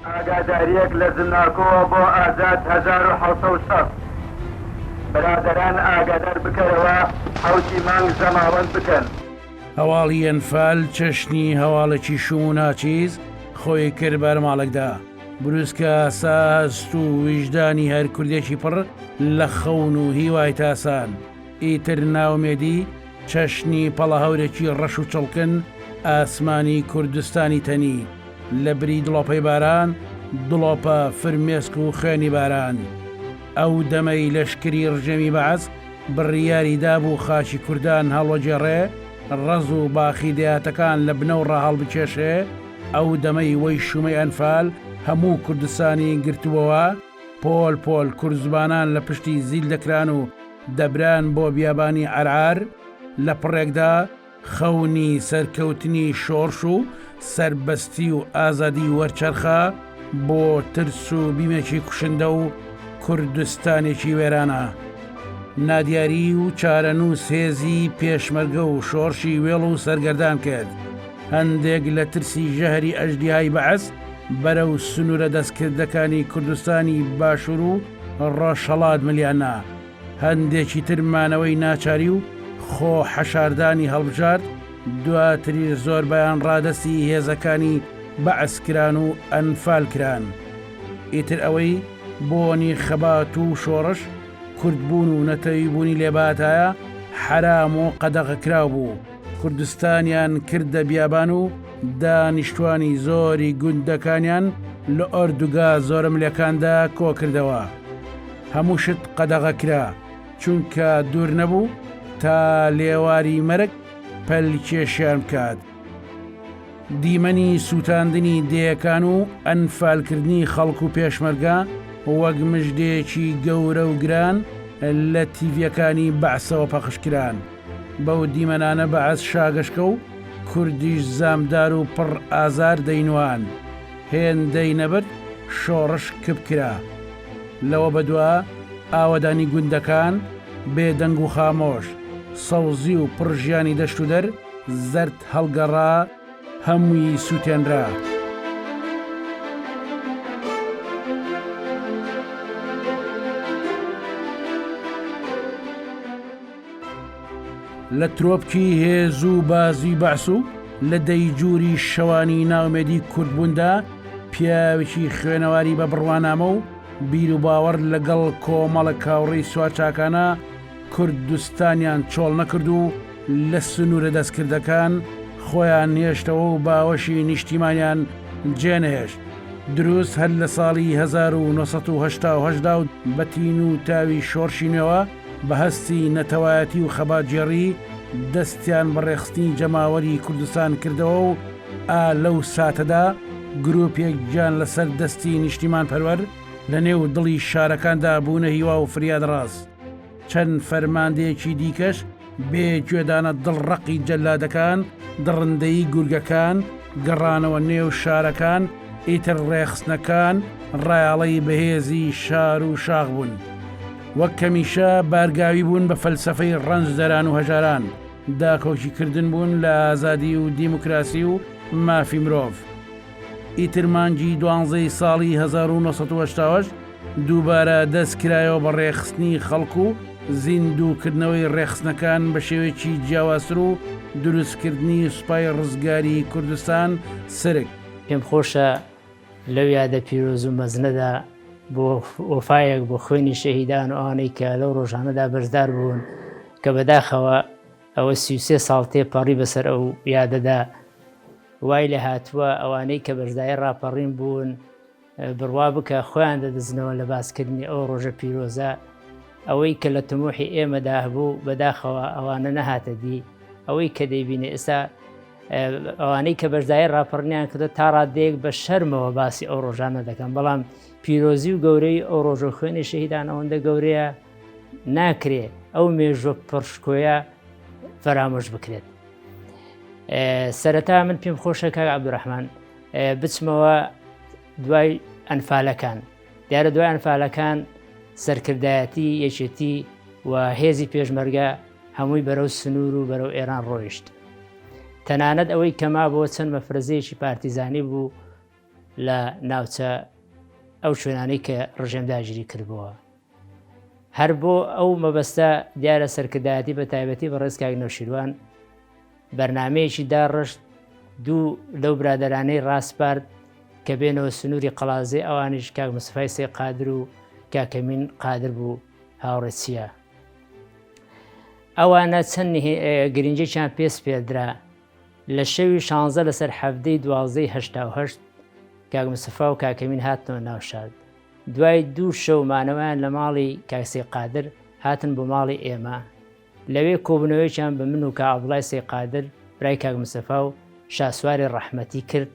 ئاگاداریەک لە زمناکۆوە بۆ ئازاد 1760 برادران ئاگادار بکەرەوە حوتی مانگ زەماوەند بکەن. هەواڵی ئەنفال چەشنی هەواڵێکی شوم و ناچیز خۆی کرد بەرماڵێکدا. بروسکە ئاساست و ویژدانی هەر کوردێکی پڕ لە خەون و هیوای تاسان. ئیتر ناومێدی چەشنی پەڵە هەورێکی ڕەش و چڵکن ئاسمانی کوردستانی تەنی لە بری دڵۆپەی باران دڵۆپە فرمێسک و خوێنی باران. ئەو دەمەی لەشکری ڕژێمی بەعەز بڕیاری دابوو خاچی کوردان هەڵوەجێڕێ ڕەز و باخی دەیاتەکان لە بنەوڕە هەڵبچێشێ. ئەو دەمەی وەی شومەی ئەنفال هەموو کوردستانی گرتووەوە پۆل پۆل کورزبانان لە پشتی زیل دەکران و دەبران بۆ بیابانی عەرعار لە پڕێکدا خەونی سەرکەوتنی شۆڕش و سەربەستی و ئازادی وەرچەرخە بۆ ترس و بیمێکی کوشندە و کوردستانێکی وێرانە. نادیاری و چارەنووس هێزی پێشمەرگە و شۆڕشی وێڵ و سەرگەردان کرد. هەندێک لە ترسی ژەهری ئەژدیهای بەعەز بەرەو سنوورە دەستکردەکانی کوردستانی باشوور و ڕۆژهەڵات ملیانە. هەندێکی ترمانەوەی ناچاری و خۆ حەشاردانی هەڵبژارد دواتری زۆر بەیان ڕادەستی هێزەکانی بەعەز کران و ئەنفال کران. ئیتر ئەوەی بۆنی خەبات و شۆڕش کوردبوون و نەتەویبوونی لێباتایە حرام و قەدەغەکراو بوو. کوردستانیان کردە بیابان و دانیشتوانی زۆری گوندەکانیان لە ئۆردوگا زۆرە ملەکاندا کۆ کردەوە. هەموو شت قەدەغەکرا چونکە دوور نەبوو تا لێواری مەرگ پەلکێشیان بکات. دیمەنی سووتاندنی دێیەکان و ئەنفالکردنی خەڵک و پێشمەرگە وەک مژدێکی گەورە و گران لە تیڤیەکانی بەعسەوە پەخشکران. بەو دیمەنانە بەعەز شاگەشکە و کوردیش زامدار و پڕ ئازار دەینوان. هێندەی نەبرد شۆڕش کبکرا. لەوە بەدووە ئاوەدانی گوندەکان بێدەنگ و خامۆش سەوزی و پڕژیانی دەشت و دەر زەرد هەڵگەڕا هەمووی سووتێنرا. لە ترۆپکی هێز و بازی بەعس و لە دەیجووری شەوانی ناومێدی کوردبووندا پیاوێکی خوێنەواری بە بڕوانامە و بیر و باوەڕ لەگەڵ کۆمەڵە کاوڕێی سوارچاکانە کوردستانیان چۆڵ نەکرد و لە سنوورە دەستکردەکان خۆیان هێشتەوە و باوەشی نیشتیمانیان جێنەهێشت. دروست هەر لە ساڵی 1970 و بەتین و تاوی شۆڕشینەوە بە هەستی نەتەوایەتی و خەباتجێڕی دەستیان بەڕێخستنی جەماوەری کوردستان کردەوە و لەو ساتەدا گرۆپێک گیان لەسەر دەستی نیشتیمان پەروەر لە نێو دڵی شارەکاندا بوونە هیوا و فریاد ڕاست. چەند فەرماندەیەکی دیکەش بێ گوێدانە دڵڕەقی جەلادەکان دڕندەی گورگەکان گەڕانەوە نێو شارەکان. ئیتر ڕێخستنەکان ڕایاڵەی بەهێزی شار و شاخ بوون. وەک کەمیشە بارگاوی بوون بە فەلسەفەی ڕەنج دەران و هەژاران داکۆکیکردن بوون لە ئازادی و دیموکراسی و مافی مرۆڤ. ئیتر مانگی 12 ساڵی 1970 دووبارە دەستکرایەوە بە ڕێخستنی خەڵک و زیندووکردنەوەی ڕێخستنەکان بە شێوەیەکی جیاوازتر و دروستکردنی سوپای ڕزگاری کوردستان سرک. پێم خۆشە لەو یادە پیرۆز و مەزنەدا بۆ وەفایەک بۆ خوێنی شەهیدان و ئەوانەی کە لەو ڕۆژانەدا بەشدار بوون کە بەداخەوە ئەوە 33 ساڵ تێپەڕی بەسەر ئەو یادەدا وای لە هاتووە ئەوانەی کە بەشداری ڕاپەڕین بوون بڕوا بکە خۆیان دەدەزنەوە لە باسکردنی ئەو ڕۆژە پیرۆزە. ئەوەی کە لە تموحی ئێمەدا هەبوو بەداخەوە ئەوانە نەهاتە دی. ئەوەی کە دەیبینێ ئێستا ئەوانەی کە بەشداری ڕاپەڕنیان کردە تا ڕادەیەک بە شەرمەوە باسی ئەو ڕۆژانە دەکەن. بەڵام پیرۆزی و گەورەی ئەو ڕۆژە خوێنی شەهیدان ئەوەندە گەورەیە ناکرێ ئەو مێژوە پڕشکۆیە فەرامۆش بکرێت. سەرەتا من پێم خۆشە کاک عەبدوڕەحمان بچمەوە دوای ئەنفالەکان. دیارە دوای ئەنفالەکان سەرکردایەتی یەکێتی و هێزی پێشمەرگە هەمووی بەرەو سنوور و بەرەو ئێران ڕۆیشت. تەنانەت ئەوەی کەما بۆ چەند مەفرەزەیەکی پارتیزانی بوو لە ناوچە ئەو شوێنانەی کە ڕژێم داگیری کردبووە. هەر بۆ ئەو مەبەستە دیارە سەرکردایەتی بە تایبەتی بە ڕێز کاک نەوشیروان بەرنامەیەکی داڕشت دوو لەو برادەرانەی ڕاستپارد کە بێنەوە سنووری قەڵازێ ئەوانیش کاک مستەفای سێ قادر و کاکەمین قادر بوو هاوڕێچیە. ئەوانە چەند گرنگێکیان پێس پێدرا لە شەوی 16 لەسەر هەفتەی 12/88 کاک مستەفا و کاکەمین هاتنەوە ناو شار. دوای دوو شەو مانەوەیان لە ماڵی کاک سێ قادر هاتن بۆ ماڵی ئێمە. لەوێ کۆبنەوەیکیان بە من و کاک عەبدوڵای سێ قادر برای کاک مستەفا و شاسواری ڕەحمەتی کرد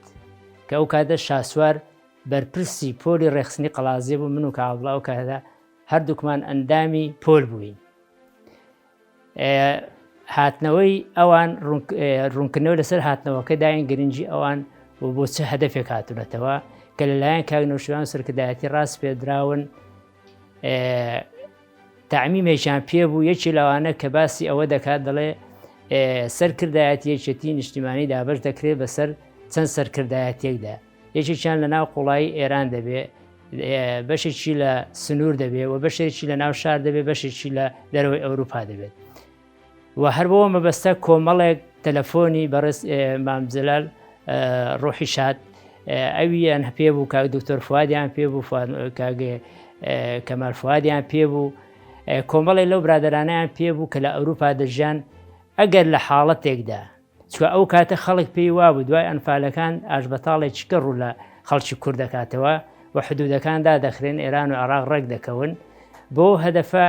کە ئەو کاتە شاسوار بەرپرسی پۆلی ڕێخستنی قەڵازێ بوو. من و کاک عەبدوڵا ئەو کاتەدا هەردووکمان ئەندامی پۆل بووین. هاتنەوەی ئەوان ڕوونکردنەوە لەسەر هاتنەوەکە داین گرنگی ئەوان و بۆ چه هەدەفێک هاتوونەتەوە کە لەلایەن کاک نەوشیروان سەرکردایەتی ڕاست پێدراون. تەعمیمێکیان پێبوو. یەکی لەوانە کە باسی ئەوە دەکات دەڵێ سەرکردایەتی یەکێتی نیشتیمانی دابەش دەکرێت بەسەر چەند سەرکردایەتێکدا. یەکێکیان لە ناو قوڵایی ئێران دەبێت، بەشێکی لە سنوور دەبێت و بەشێکی لە ناو شار دەبێت، بەشێکی لە دەرەوەی ئەوروپا دەبێت. و هەر بۆ مەبەستە کۆمەڵێک تەلەفۆنی بەڕێز مام جەلال ڕۆحی شاد ئەویان پێ بوو، کاک دکتۆر فوادیان پێ بوو، کاک کەمال فوادیان پێ بوو، کۆمەڵی لەو برادەرانەیان پێ بوو کە لە ئەوروپا دەژیان. ئەگەر لە حاڵەتێکدا چکە ئەو کاتە خەڵک پێی وابوو دوای ئەنفالەکان ئاژبەتاڵێکی کە ڕوو لە خەڵکی کوورد دەکاتەوە و حدودەکاندا دەخرێن ئێران و عێراق ڕێک دەکەون. بۆ هەدەفە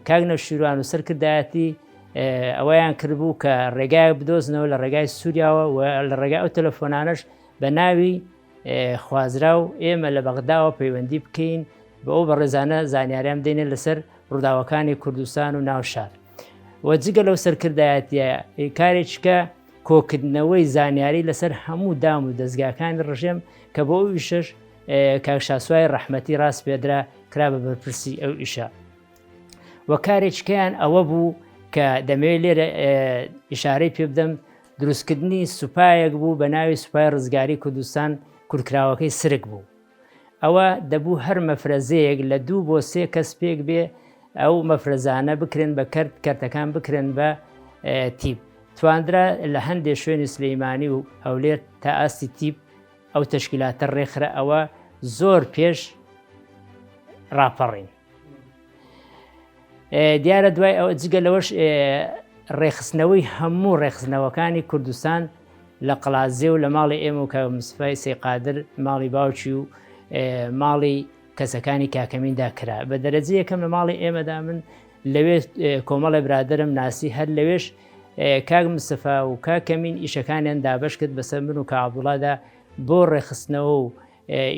کاک نەوشیروان و سەرکردایەتی ئەوەیان کردبوو کە ڕێگایە بدۆزنەوە لە ڕێگای سووریاوە و لە ڕێگای ئەو تەلەفۆنانەش بە ناوی خوازرا و ئێمە لە بەغداوە پەیوەندی بکەین بە ئەو بەڕێزانە زانیاریان بدەینێت لەسەر ڕووداوەکانی کوردستان و ناو شار. و جگە لەو سەرکردایەتیە کارێککە کۆکردنەوەی زانیاری لەسەر هەموو دام و دەستگاکانی ڕژێم کە بۆ ئەو ئیشەش کاک شاسوای ڕەحمەتی ڕاست پێدرا کرا بە بەرپرسی ئەو ئیشە. و کارێککەیان ئەوە بوو کە دەمەوێت لێرە ئیشارەی پێ بدەم دروستکردنی سوپایەک بوو بە ناوی سوپای ڕزگاری کوردستان کورتکراوەکەی سرک بوو. ئەوە دەبوو هەر مەفرەزەیەک لە 2 بۆ 3 کەس پێک بێ ئەو مەفرەزانە بکرێن بە کەرتەکان بکرێن بە تیپ. تواندرا لە هەندێک شوێنی سلەیمانی و هەولێر تا ئاستی تیپ ئەو تەشکیلاتە ڕێکخرا ئەوە زۆر پێش ڕاپەڕین. دیارە دوای ئەو جگە لەوەش ڕێخستنەوەی هەموو ڕێخستنەوەکانی کوردستان لە قەڵازێ و لە ماڵی ئێمە و کاک مستەفای سێ قادر ماڵی باوکی و ماڵی کەسەکانی کاکەمیندا کرا. بە دەرەجە یەکەم لە ماڵی ئێمەدا من لەوێ کۆمەڵی برادرم ناسی هەر لەوێش کاک مستەفا و کاکەمین ئیشەکانیان دابەش کرد بەسەر من و کاک عەبدوڵادا بۆ ڕێخستنەوە و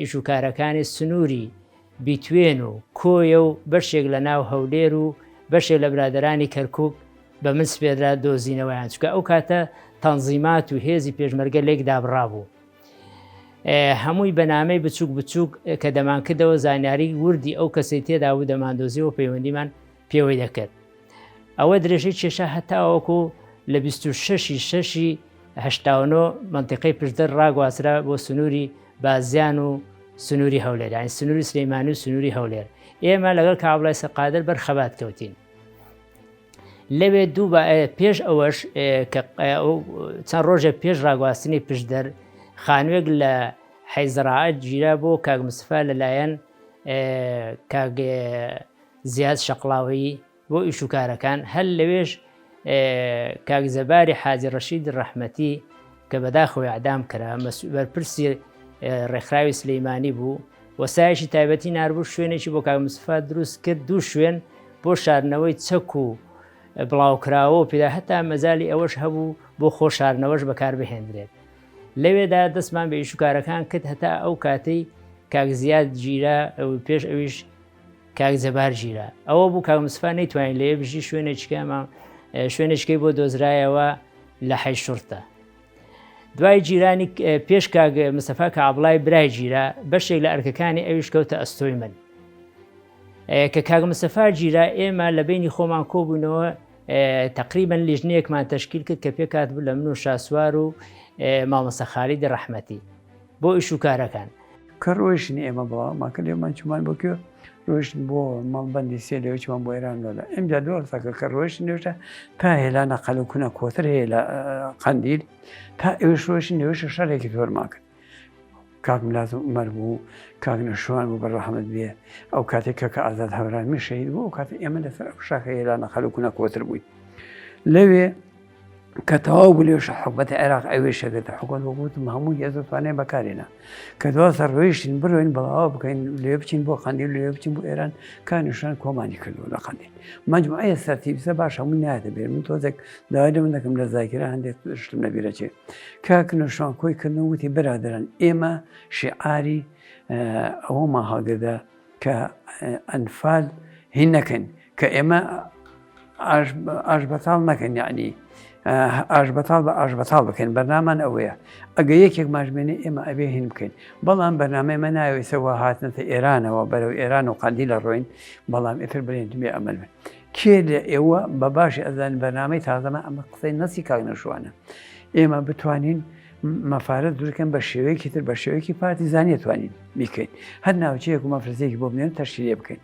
ئیش و کارەکانی سنووری بیتوێن و کۆیە و بەشێک لە ناو هەولێر و بەشێک لە برادرانی کەرکووک بە من سپێدرا دۆزینەوەیان چکە ئەو کاتە تەنزیمات و هێزی پێشمەرگە لێک دابڕابوو. هەمووی بەنامەی بچووک بچووک کە دەمانکردەوە زانیاری وردی ئەو کەسی تێدا و دەماندۆزیەوە پەیوەندیمان پێوەی دەکرد. ئەوە درێژەی کێشە هەتاوەکو لە 26/6/89 منتیقەی پشدەر ڕاگوازرا بۆ سنووری بازیان و سنووری هەولێر، یانی سنووری سلەیمانی و سنووری هەولێر. ئێمە لەگەڵ کاک عەبدوڵای سێ قادر بەرخەبات کەوتین. لەوێ پێش ئەوەش چەند ڕۆژێک پێش ڕاگواستنی پشدەر خانوێک لە حەیزەراعەت گیرا بۆ کاک مستەفا لەلایەن کاک زیاد شەقڵاوی بۆ ئیش و کارەکان. هەر لەوێش کاک زەباری حاجی ڕەشید ڕەحمەتی کە بەداخەوەی ئەعدام کرا بەرپرسی ڕێکخراوی سلەیمانی بوو. وەسایەکی تایبەتی ناربوو شوێنێکی بۆ کاک مستەفا دروست کرد، 2 شوێن بۆ شاردنەوەی چەک و بڵاوکراوە و پێدا هەتا مەزالی ئەوەش هەبوو بۆ خۆشاردنەوەش بەکار بهێنرێت. لەوێدا دەستمان بە ئیش و کارەکان کرد هەتا ئەو کاتەی کاک زیاد گیرا پێش ئەویش کاک زەبار گیرا. ئەوە بوو کاک مستەفا نەیتوانین لێ بژی شوێنێکەکەی بۆ دۆزرایەوە لە حەی شورتە. دوای جیرانی پێش کاک مستەفا کە عەبدوڵای برای گیرا بەشێک لە ئەرکەکانی ئەویش کەوتە ئەستۆی من. کە کاک مستەفا گیرا ئێمە لە بینی خۆمان کۆبوونەوە تقریبا لیژنەیەکمان تەشکیل کرد کە پێکات بوو لە من و شاسوار و مامۆستا خالیدی ڕەحمەتی. بۆ ئیش و کارەکان. کە ڕۆیشتنی ئێمە بڵاو ماکە لێمان چمان بۆ کوێ ڕۆیشتن بۆ ماڵبەندی سێ لێوە چمان بۆ ئێران لۆدا ئەمجا دۆڵسەکە کە ڕۆیشتن نوێشتە تا هێلانە قەلوکونە کۆتر هەیە لە قەندیل تا ئێوەش ڕۆیشتن نوێشە شەڕێکی زۆرمان کرد. کاک ملازم عومەر بوو، کاک نەشوان بوو بەڕەحمەت بێ، ئەو کاتێکە کە ئازاد هەورامی شەهید بوو، ئەو کاتێک ئێمە لەسەر ئەو شاخە هێلانە قەلوکونە کۆتر بووین. لەوێ کە تەواو بوو لێوشە حکومەتی عێراق ئەوێ شەکردە حکومەت وەگوتم هەموو هێزتوانێ بەکارێنە کە دواسە ڕۆیشتین بڕۆین بەڵاو بکەین لێ بچین بۆ قەندیل لێ بچین بۆ ئێران کانیشان کۆمانی کردو لە قەندیل. مەجموعەیە سەرتیبسە باش هەمووی نایەتە بێر من تۆزێک داوای من دەکەم لە زاکرا هەندێک شتم لەبیرە چێ کاک نەشوان کۆی کردن وتی برادران ئێمە شیعاری ئەوەمان هەڵگردا کە ئەنفال هین نەکەن کە ئێمە ئاژبەتاڵ نەکەن یعنی ئاژبەتاڵ بە ئاژبەتاڵ بکەین بەرنامان ئەوەیە ئەگە یەکێک ماژمێنێ ئێمە ئەبێ هین بکەین بەڵام بەرنامەیمە ناوێسەوە هاتنەتە ئێرانەوە بەرەو ئێران و قەندیل لە ڕۆین بەڵام ئێتر برێن بێ ئەمەل بن کێ لە ئێوە بە باشی ئەزان بەرنامەی تازەمە ئەمە قسەی نەسی کاک نەشوانە ئێمە بتوانین مەفارەت دوورکەن بە شێوەیەکی تر بە شێوەیەکی پارتیزانی توانین بیکەین هەر ناوچەیەک و مەفرزەیەکی بۆ بنێن تەشکیلێ بکەین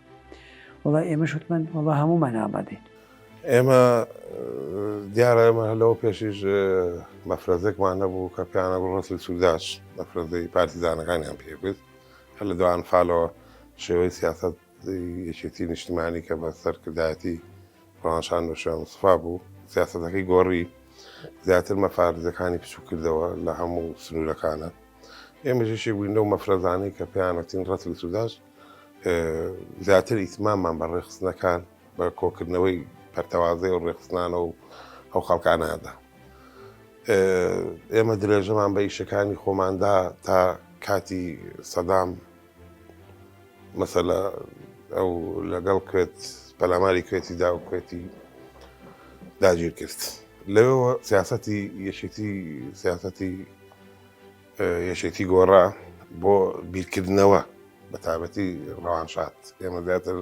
وڵا ئێمە شوتمان وڵا هەموومان ئامادەین. ئێمە دیارە ئێمە لەوە پێشیش مەفرەزێکمان نەبوو کە پیانە بوو ڕەسلی سووداش مەفرەزەی پارتیزانەکانیان پێکرد هەر لە دوان فالەوە شێوەی سیاست یەکێتی نیشتیمانی کە بە سەرکردایەتی ڕۆژان و شێوە مستەفا بوو سیاسەتەکەی گۆڕی زیاتر مەفارزەکانی پچوو کردەوە لە هەموو سنوورەکانە ئێمەژێشی بووین لەو مەفرەزانەی کە پێیانەتین ڕەسلی سووداش زیاتر ئیتماممان بە ڕێخستنەکان بە کۆکردنەوەی پەرتەوازەی و ڕێخستنانە و ئەو خەڵکانەدا ئێمە درێژەمان بە ئیشەکانی خۆماندا تا کاتی سەدام مەسەلە ئەو لەگەڵ کوێت پەلاماری کوێتی دا و کوێتی داگیر کرد لەوێەوە سیاسەتی یەشێتی گۆڕا بۆ بیرکردنەوە بە تایبەتی ڕەوانشاد ئێمە زیاتر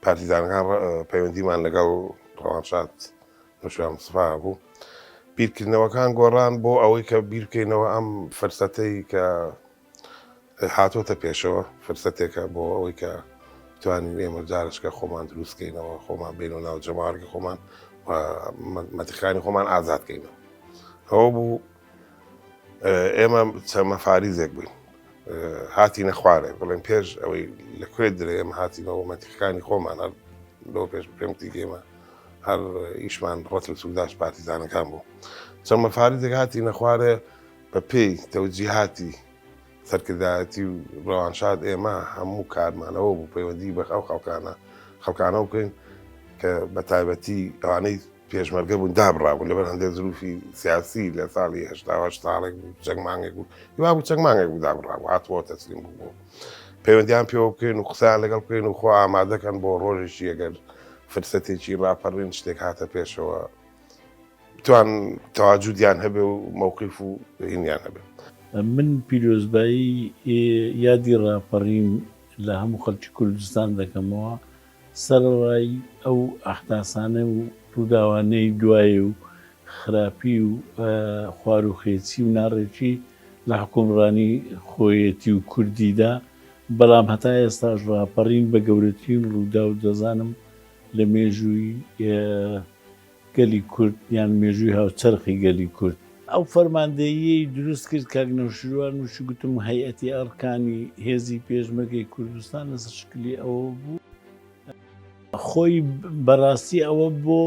پارتیزانەکان پەیوەندیمان لەگەڵ ڕەوانشاد نەشوان مستەفا بوو بیرکردنەوەکان گۆڕان بۆ ئەوەی کە بیرکەینەوە ئەم فرسەتەی کە هاتۆتە پێشەوە فرسەتێکە بۆ ئەوەی کە توانین ئێمە جارشکە خۆمان دروستکەینەوە خۆمان بین و ناو جەماعەکە خۆمان مەتیقانی خۆمان ئازادکەینەوە ئەوە بوو ئێمە چەند مەفاریزێک بووین هاتینە خوارێ بڵێن پێش ئەوەی لەکوێ درێ ئێمە هاتینەوە مەتیقانی خۆمان هەر لەوە پێش پێمتی ئێمە هەر ئیشمان ڕەسل سووداش پارتیزانەکان بوو چەند مەفاریزێک هاتینە خوارێ بە پێی تەوجیهاتی سەرکردایەتی و ڕەوانشاد ئێمە هەموو کارمانەوە بوو پەیوەندی بە ئەو خەڵکانە بکەین کە بە تایبەتی ئەوانەی پێشمەرگە بوون دابڕابوون لەبەر هەندێک زروفی سیاسی لە ساڵی هەشتا ساڵێک بوو چەند مانگێک بوو هیوا بوو چەند مانگێک بوو دابڕابوو هاتووە تەسلیم بوو پەیوەندیان پێوە بکەین و قسەیان لەگەڵ بکەین و خۆ ئامادەکەن بۆ ڕۆژێکی ئەگەر فرسەتێکی ڕاپەڕین شتێک هاتە پێشەوە بتوان تەواجودیان هەبێ و مەوقیف و هینیان هەبێ. من پیرۆزبایی یادی ڕاپەڕین لە هەموو خەڵکی کوردستان دەکەمەوە سەرڕای ئەو ئەحداسانە و ڕووداوانەی دوایە و خراپی و خواروخێچی و ناڕێکی لە حکومڕانی خۆیەتی و کوردیدا بەڵام هەتا ئێستاش ڕاپەڕین بە گەورەتی و ڕوودا و دەزانم لە مێژووی گەلی کورد یان مێژووی هاوچەرخی گەلی کورد ئەو فەرماندەیی دروست کرد کاک نەوشیروان وشی گوتم هەیئەتی ئەرکانی هێزی پێشمەرگەی کوردستان لەسەر شکلی ئەوە بوو خۆی بەڕاستی ئەوە بۆ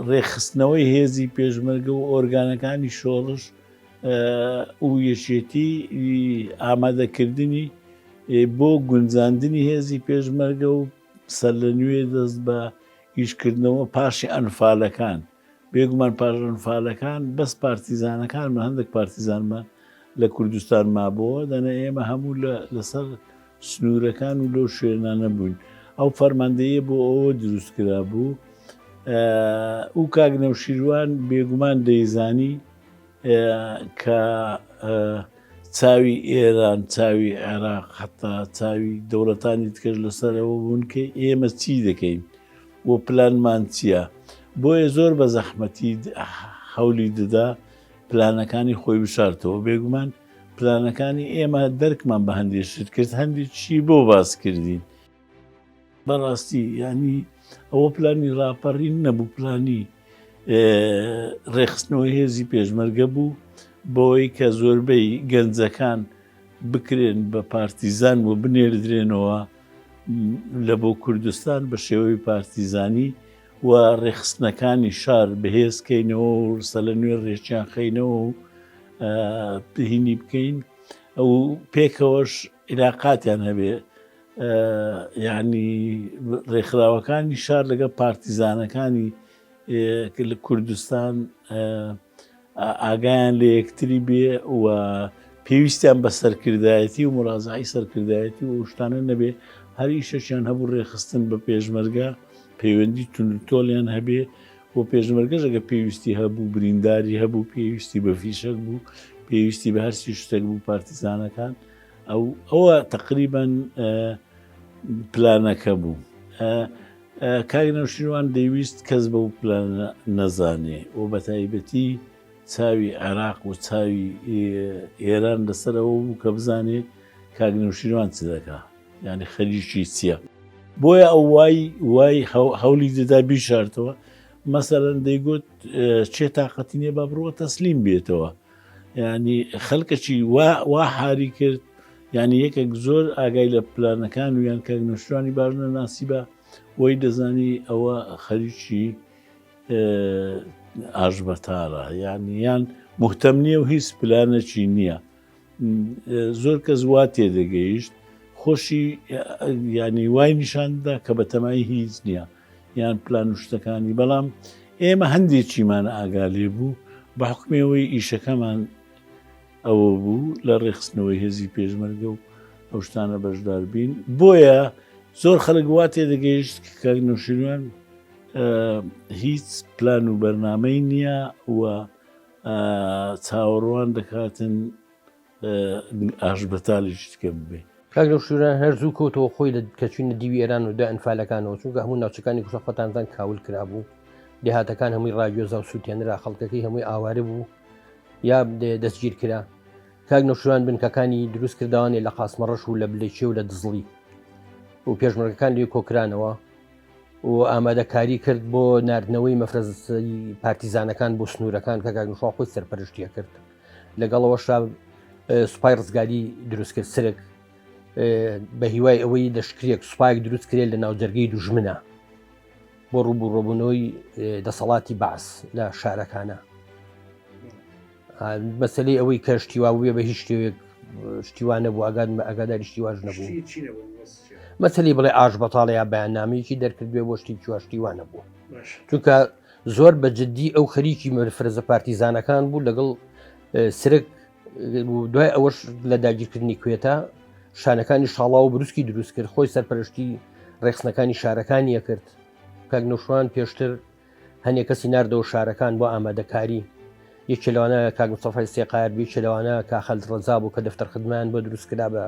ڕێخستنەوەی هێزی پێشمەرگە و ئۆرگانەکانی شۆڕش و یەکێتی ئامادەکردنی بۆ گونجاندنی هێزی پێشمەرگە و سەر لە نوێ دەست بە ئیشکردنەوە پاشی ئەنفالەکان بێگومان پاش ئەنفالەکان بەس پارتیزانەکانمە هەندێک پارتیزانمە لە کوردستان مابەوە دەنە ئێمە هەموو لەسەر سنوورەکان و لەو شوێنانە بوون ئەو فەرماندەیە بۆ ئەوە دروستکرا بوو و کاک نەوشیروان بێگومان دەیزانی کە چاوی ئێران چاوی عێراق حتا چاوی دەوڵەتانی تکەش لەسەرەوە بوون کە ئێمە چی دەکەین بۆ پلانمان چییە بۆیە زۆر بە زەحمەتی هەولی دەدا پلانەکانی خۆی بشارتەوە بێگومان پلانەکانی ئێمە دەرکمان بە هەندێشت کرد هەندێکی بۆ باس کردین بەڕاستی ینی ئەوە پلانی ڕاپەڕین نەبوو پلانی ڕێخستنەوەی هێزی پێشمەرگە بوو بۆی کە زۆربەی گەنجەکان بکرێن بە پارتیزان و بنێردرێنەوە لە بۆ کوردستان بە شێوەی پارتیزانی و ڕێخستنەکانی شار بەهێزکەینەوە و سە لە نوێ ڕێکیان خەینەوە و هینی بکەین ئەو پێکەوەش علاقاتیان هەبێ یعنی ڕێکخراوەکانی شار لەگە پارتیزانەکانی لە کوردستان ئاگایان لە یەکتری بێ و پێویستیان بە سەرکردایەتی و مڕازعی سەرکردایەتی و شتانە نەبێ هەر ئیشەشیان هەبوو ڕێخستن بە پێشمەرگە پەیوەندی تونتۆلیان هەبێ بۆ پێشمەرگەش ئەگە پێویستی هەبوو برینداری هەبوو پێویستی بە فیشک بوو پێویستی بە هەرسی شتێک بوو پارتیزانەکان ئەوە تقریبان پلانەکە بوو کاک نەوشیروان دەیویست کەس بەو پلانە نەزانێ و بە تایبەتی چاوی عێراق و چاوی ئێران لەسەرەوە بوو کە بزانێ کاک نەوشیروان چ دەکا یعنی خەریکی چییە بۆیە ئەو وای هەولی دەدا بیشارتەوە مەسەرەن دەیگوت چێ تااقەتی نیە با بڕوە تەسلیم بێتەوە ینی خەڵکەچی وا حاری کرد ینی یەکێک زۆر ئاگای لە پلانەکان و یان کاک نەوشیروانی باشنە ناسیبە وەی دەزانی ئەوە خەریکی ئاژبەتارە یان موهتەم نییە و هیچ پلانەکی نییە زۆر کەس وا تێدەگەیشت خۆشی ینی وای نیشاندا کە بە تەمای هیچ نییە یان پلان و شتەکانی بەڵام ئێمە هەندێکیمان ئاگا لێ بوو بە حکمێەوەی ئیشەکەمان ئەوە بوو لە ڕێخستنەوەی هێزی پێشمەرگە و ئەو شتانە بەشدار بین بۆیە زۆر خەڵک وا تێدەگەیشت کە کاک نەوشیروان هیچ پلان و بەرنامەی نییە و چاوەڕوان دەکاتن ئاژبەتاڵیشت کە ببێ کاک نەوشیروان هەر زوو کەوتەوە خۆی لە کەچوونە دیوی ئێران و دا ئەنفالەکانەوە چونکە هەموو ناوچەکانی کوشە خۆتانزان کاول کرابوو دێهاتەکان هەمووی ڕاگوێزا و سووتێنرا خەڵکەکەی هەمووی ئاوارە بوو یا دەستگیر کرا کاک نەوشیروان بنکەکانی دروست کردوانێ لە قاسمەڕەش و لە بلێچێ و لە دزڵی و پێشمەرگەکان لێ کۆکرانەوە و ئامادەکاری کرد بۆ ناردنەوەی مەفرەزی پارتیزانەکان بۆ سنوورەکان کە کاک نەوشیروان خۆی سەرپەرشتیە کرد لەگەڵەوەشا سوپای ڕزگاری دروست کرد سرک بە هیوای ئەوەی دەشکرێک سوپایەک دروست کرێت لە ناوجەرگەی دوژمنە بۆ ڕووبوو ڕۆبوونەوەی دەسەڵاتی بەعس لە شارەکانە مەسەلەی ئەوەی کە شتیوا بووێ بە هیچ شتێک شتیوانە بوو ئاگاداری شتیواژ نەبوو مەسەلی بڵێ ئاژبەتاڵە یا بەیاننامەیەکی دەرکردوێ بۆ شتی شتیوانە بوو چونکە زۆر بە جددی ئەو خەریکی مەفرەزە پارتیزانەکان بوو لەگەڵ سرک دوای ئەوەش لە داگیرکردنی کوێتە شانەکانی شاڵا و بروسکی دروست کرد خۆی سەرپەرشتی ڕێخستنەکانی شارەکانیە کرد کاک نەوشیروان پێشتر هەنێک کەسی ناردەوە شارەکان بۆ ئامادەکاری یەکێ لەوانە کاک مستەفای سێقایر بێکێ لەوانە کا خەلد ڕەزا بوو کە دەفتەر خدمان بۆ دروستکرا بە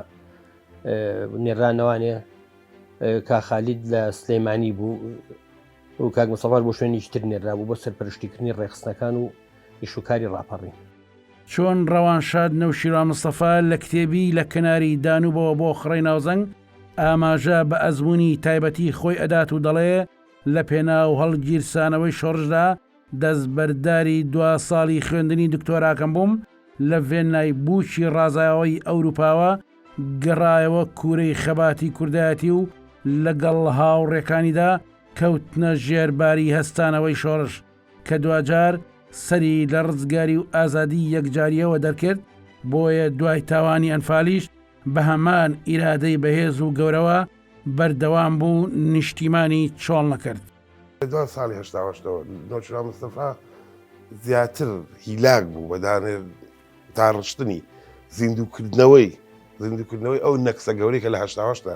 نێرانەوانێ کا خالید لە سلەیمانی بوو و کاک مستەفا بۆ شوێنی تر نێرا بوو بۆ سەرپەرشتیکردنی ڕێخستنەکان و ئیشوکاری ڕاپەڕین چۆن ڕەوانشاد نەوشیروان مستەفا لە کتێبی لە کناری دانوبەوە بۆ خڕەی ناوزەنگ ئاماژە بە ئەزمموی تایبەتی خۆی ئەدات و دەڵێ لە پێناو هەڵگیرسانەوەی شۆڕژدا دەستبەرداری دوا ساڵی خوێندنی دکتۆراکەم بووم لە ڤێنای بووکی ڕازایەوەی ئەوروپاوە گەڕایەوە کوورەی خەباتی کوردایەتی و لەگەڵ هاوڕێکانیدا کەوتنە ژێرباری هەستانەوەی شۆڕش کە دوجار سەری لە ڕزگاری و ئازادی یەکجاریەوە دەرکرد بۆیە دوای تاوانی ئەنفالیش بە هەمان ئیرادەی بەهێز و گەورەوە بەردەوام بوو نیشتیمانی چۆڵ نەکرد. دو ساڵی هەشتاوەشتەوە نەوشیروان مستەفا زیاتر هیلاک بوو بەدانێ تا ڕشتنی زیندووکردنەوەی ئەو نەکسە گەورەی کە لە هەشتاوەشتا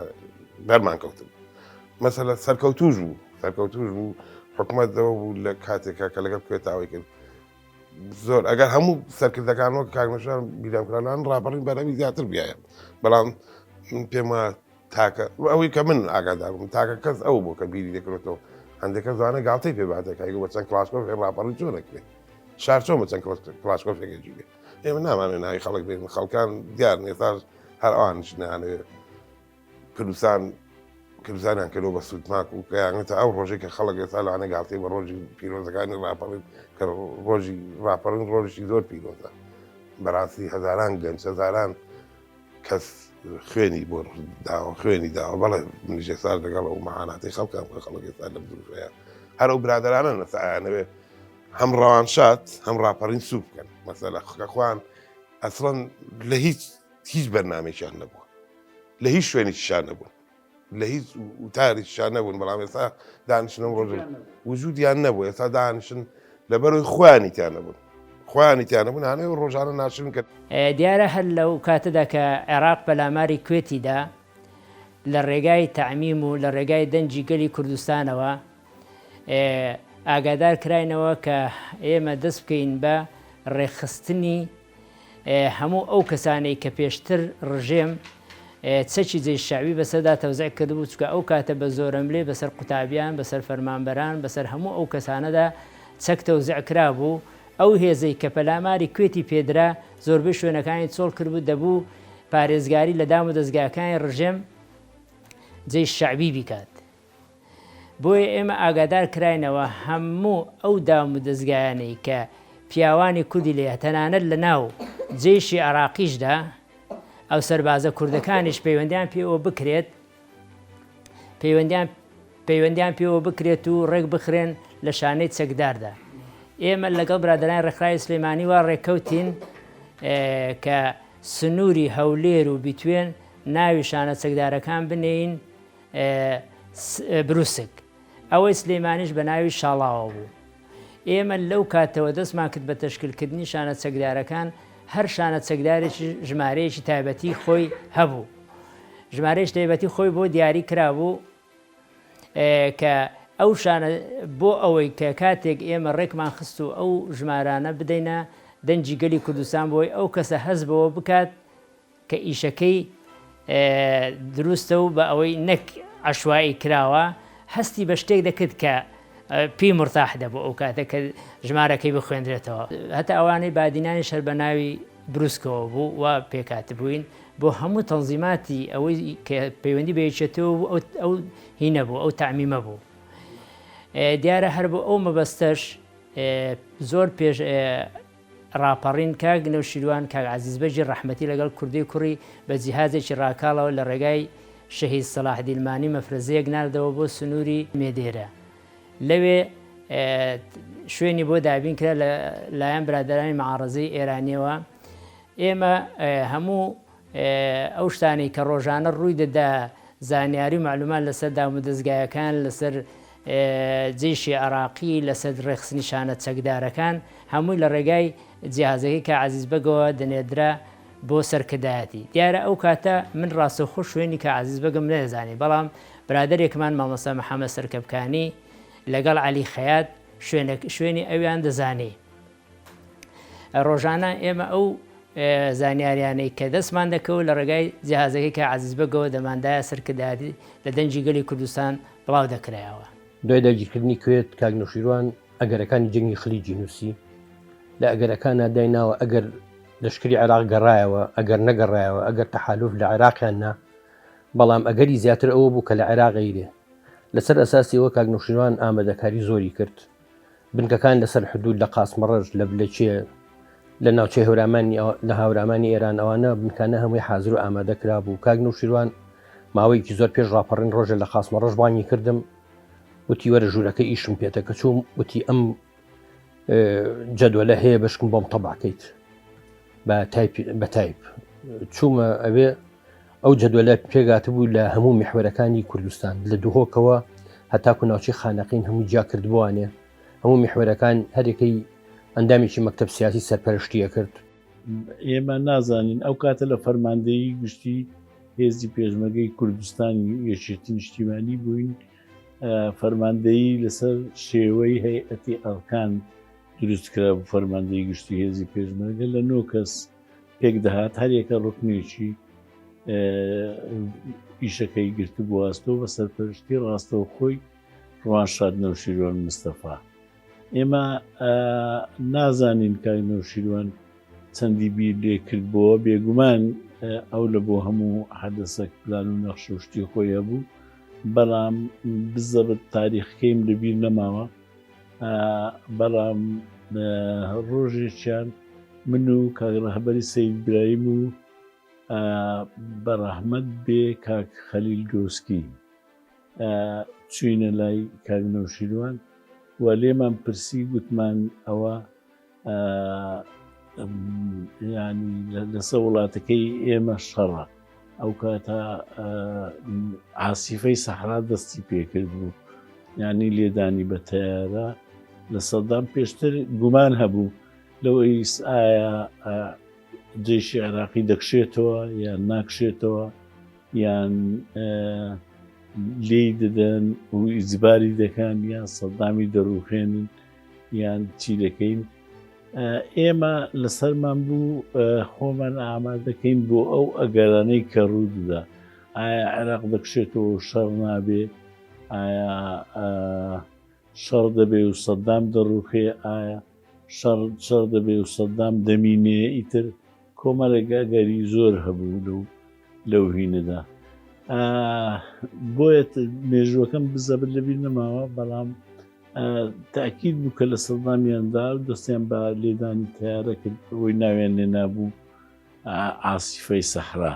بەرمان کەوتن مەسەلە سەرکەوتوش بوو حکومەتەوە بوو لە کاتێکا کە لەگەڵ کوێتاوی کرد زۆر ئەگەر هەموو سەرکردەکانەوە کاک نەوشیروان بیرامکران ڕاپەڕین بەرەمی زیاتر بیایە بەڵام پێمە تاکە ئەوەی کە من ئاگادار بووم تاکە کەس ئەو بوو کە بیری دەکرێتەوە هەندێکە زانە گاڵتەی پێباتێکایی بە چەند کلاسکۆف ڕاپەڕی چۆن دەکرێت شار چۆن بە چەند کلاسکۆفێکێکی بێ ئێمە نامانێ ناوی خەڵک بێن خەڵکان دیار ێستا هەر ئەوانش نانێ کوردستانیان کردەوە بە سوودماک و کەیانێتە ئەو ڕۆژێک کە خەڵک ئێستا لەوانە گاڵتەی بە ڕۆژی پیرۆزەکانی ڕاپەڕین کە ڕۆژی ڕاپەڕین ڕۆژی زۆر پیرۆزە بەڕاستی هەزاران گەنج هەزاران کەس خوێنی بۆ داوە خوێنی داوە بەڵێ منیش ئێستا لەگەڵ ئەو مەعاناتی خەڵکان کە خەڵک ئێستا لەم دروشەیە هەر ئەو برادەرانە نەسایانەوێ هەم ڕەوانشات هەم ڕاپەڕین سوو بکەن مەسەلە خەخوان ئەسڵەن لە هیچ بەرنامێکیان نەبووە لە هیچ شوێنێکیشان نەبوون لە هیچ وتاریشان نەبوون بەڵام ئێستا دانیشتنم ڕۆژ وجودیان نەبوو ئێستا دانیشتن لەبەرەوەی خوانیتیان نەبوون خوانیتیان نەبوون هانەیە و ڕۆژانە ناشرین کرد دیارە هەر لەو کاتەدا کە عێراق بەلاماری کوێتیدا لە ڕێگای تەعمیم و لە ڕێگای دەنجی گەلی کوردستانەوە ئاگادار کراینەوە کە ئێمە دەست بکەین بە ڕێخستنی هەموو ئەو کەسانەی کە پێشتر ڕژێم چەکی جێی شاوی بەسەردا تەوزیع کردبوو چکە ئەو کاتە بە زۆرەملێ بەسەر قوتابیان بەسەر فەرمانبەران بەسەر هەموو ئەو کەسانەدا چەک تەوزیع کرابوو ئەو هێزەی کە پەلاماری کوێتی پێدرا زۆربەی شوێنەکانی چۆڵ کردبوو دەبوو پارێزگاری لە دام و دەستگاکانی ڕژێم جێی شعبی بیکات بۆیە ئێمە ئاگادار کراینەوە هەموو ئەو دام و دەستگایانەی کە پیاوانی کوردی لێ تەنانەت لە ناو جێشی عراقیشدا ئەو سەربازە کوردەکانیش پەیوەندیان پێوە بکرێت پەیوەندیان پێوە بکرێت و ڕێک بخرێن لە شانەی چەکداردا ئێمە لەگەڵ برادرانی ڕێکخراوی سلەیمانی وا ڕێکەوتین کە سنووری هەولێر و بیتوێن ناوی شانە چەکدارەکان بنێین بروسک ئەوەی سلەیمانیش بە ناوی شاڵاوە بوو ئێمە لەو کاتەوە دەستمان کرد بە تەشکیلکردنی شانە چەکدارەکان هەر شانە چەکدارێکی ژمارەیەکی تایبەتی خۆی هەبوو ژمارەیەش تایبەتی خۆی بۆ دیاری کرابوو کە ئەو شانە بۆ ئەوەی کە کاتێک ئێمە ڕێکمان خست و ئەو ژمارانە بدەینە دەنجی گەلی کوردستان بۆی ئەو کەسە هەست بەوە بکات کە ئیشەکەی دروستە و بە ئەوەی نەک عەشوایی کراوە هەستی بە شتێک دەکرد کە پێی مرتاح دەبوو ئەو کاتە کە ژمارەکەی بخوێنرێتەوە هەتا ئەوانەی بادینانی شەر بە ناوی بروسکەوە بوو و پێکات بووین بۆ هەموو تەنزیماتی ئەوەی کە پەیوەندی بەیەکێتەوە بوو ئەو هینە بوو ئەو تەعمیمە بوو دیارە هەر بۆ ئەو مەبەستەش زۆر پێش ڕاپەڕین کاک نەوشیروان کاک عەزیزبەجی ڕەحمەتی لەگەڵ کوردی کوڕی بە جیهازێکی ڕاکاڵەوە لە ڕێگای شەهید سەلاح دیلمانی مەفرەزەیەک ناردەوە بۆ سنووری مێدێرە لەوێ شوێنی بۆ دابین کرا لایەن برادرانی مەعارەزەی ئێرانیەوە ئێمە هەموو ئەو شتانەی کە ڕۆژانە ڕووی دەدا زانیاری و معلومات لەسەر دام و دەستگایەکان لەسەر جێشی عراقی لەسەر ڕێخستنی شانە چەکدارەکان هەمووی لە ڕێگای جیهازەکەی کە عەزیزبەگەوە دەنێدرا بۆ سەرکردایەتی دیارە ئەو کاتە من ڕاستەوخۆ شوێنی کە عەزیزبەگەم نەدەزانی بەڵام برادێکمان مامۆستا محەممەد سەرکەبکانی لەگەڵ عەلی خەیات شوێنی ئەویان دەزانی ڕۆژانە ئێمە ئەو زانیاریانەی کە دەستمان دەکەوت لە ڕێگای جیهازەکەی کە عەزیزبەگەوە دەماندایە سەرکردایەتی لە دەنجی گەلی کوردستان بڵاو دەکرایەوە دوای داگیرکردنی کوێت کاک نەوشیروان ئەگەرەکانی جەنگی خلیجی نووسی لە ئەگەرەکانە دایناوە ئەگەر لەشکری عێراق گەڕایەوە ئەگەر نەگەڕایەوە ئەگەر تەحالوف لە عێراقیان نا بەڵام ئەگەری زیاتر ئەوە بوو کە لە عێراقیرێ لەسەر ئەساسی ئەوە کاک نەوشیروان ئامادەکاری زۆری کرد بنکەکان لەسەر حدود لە قاسمەڕەش لە بلەچێ لە ناوچەی هەورامانی لە هاورامانی ئێران ئەوانە بنکانە هەمووی حازر و ئامادە کرا بوو کاک نەوشیروان ماوەیەکی زۆر پێش ڕاپەڕین ڕۆژە لە قاسمەڕەش بانگی کردم وتی وەرە ژوورەکە ئیشم پێێتە کە چوم وتی ئەم جەدوەلە هەیە بەشکم بۆم تەبعکەیت بە تایپ چوومە ئەوێ ئەو جەدوەلە پێگات بوو لە هەموو میحوەرەکانی کوردستان لە دووهۆکەوە هەتاکو ناوچەی خانەقین هەموو جیا کردبووانێ هەموو میحوەرەکان هەرێکەی ئەندامێکی مەکتەب سیاسی سەرپەرشتیە کرد ئێمە نازانین ئەو کاتە لە فەرماندەیی گشتی هێزی پێشمەرگەی کوردستانی یەکێتی نیشتیمانی بووین فەرماندەیی لەسەر شێوەی هەیئەتی ئەرکان دروستکرا بوو فەرماندەی گشتی هێزی پێشمەرگە لە 9 کەس پێک دەهات هەرێکە ڕوکنێکی ئیشەکەی گرت بواستەوە بە سەرپەرشتی ڕاستەوە خۆی ڕوانشاد نەوشیروان مستەفا ئێمە نازانین کاک نەوشیروان چەندی بیر لێ کردبووە بێگومان ئەو لە بۆ هەموو حەدەسەک پلان و نەخش و شتی خۆی هەبوو بەڵام بزەبت تاریخەکەیم لەبیر نەماوە بەڵام ڕۆژێکیان من و کاک ڕەهبەری سەید برایم و بەڕەحمەت بێ کاک خەلیل گۆسکی چوینە لای کاک نەوشیروان و لێمان پرسی گوتمان ئەوە ینی لەسەر وڵاتەکەی ئێمە شەڕە ئەو کاتە عاسیفەی سەحرا دەستی پێکرد بوو ینی لێدانی بە تەیارە لە سەدام پێشتر گومان هەبوو لەوەی ئایا جێشی عێراقی دەکشێتەوە یان ناکشێتەوە یان لێی دەدەن و ئیجباری دەکەن یان سەدامی دەڕوخێنن یان چی دەکەین ئێمە لەسەرمان بوو خۆمان ئامادەکەین بۆ ئەو ئەگەرانەی کە ڕوودەدا ئایا عێراق دەکشێتەوە شەڕ نابێ ئایا شەڕ دەبێ و سەدام دەڕوخێ ئایا شەڕ دەبێ و سەدام دەمینێ ئیتر کۆمەڵێک ئەگەری زۆر هەبوو لەو هینەدا بۆیە مێژوەکەم بزەبت لەبیر نەماوە بەڵام تاکید بوو کە لە سەدامیاندا دەستیان بە لێدانی تیارە کرد ئەوەی ناویان لێ نابوو عاسیفەی سەحرا